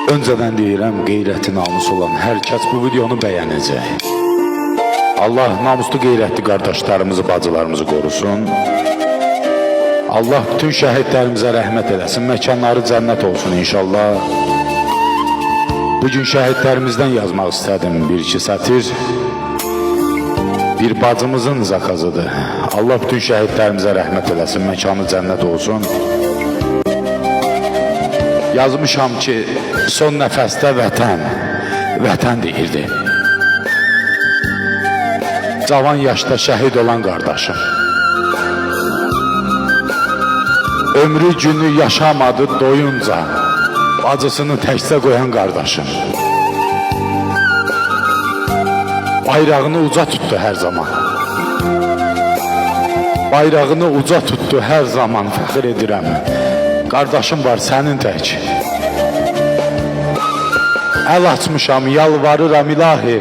Önceden deyirəm, qeyrəti namusu olan hər kəs bu videonu bəyənəcək. Allah namuslu qeyrətli qardaşlarımızı, bacılarımızı qorusun. Allah bütün şəhidlərimizə rəhmət eləsin, məkanları cənnət olsun inşallah. Bugün şəhidlərimizdən yazmaq istədim bir-iki sətir. Bir bacımızın zakazıdır. Allah bütün şəhidlərimizə rəhmət eləsin, məkanı cənnət olsun. Yazmışam ki, son nəfəsdə vətən, vətən deyirdi. Cavan yaşda şəhid olan qardaşım. Ömrü günü yaşamadı doyunca, bacısını təkcə qoyan qardaşım. Bayrağını uca tutdu hər zaman. Bayrağını uca tutdu hər zaman, fəxr edirəm. Qardaşım var sənin tək. Əl açmışam, yalvarıram ilahi,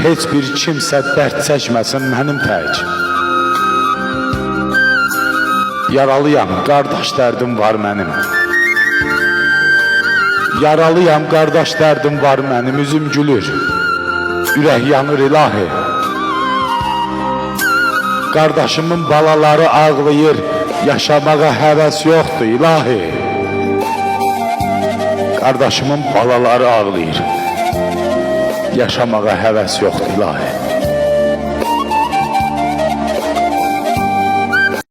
heç bir kimsə dərd çəkməsin mənim tək. Yaralıyam, qardaş dərdim var mənim. Yaralıyam, qardaş dərdim var mənim, üzüm gülür, ürək yanır ilahi. Qardaşımın balaları ağlayır, yaşamağa həvəs yoxdur ilahi. Qardaşımın balaları ağlayır, yaşamağa həvəs yoxdur ilahi.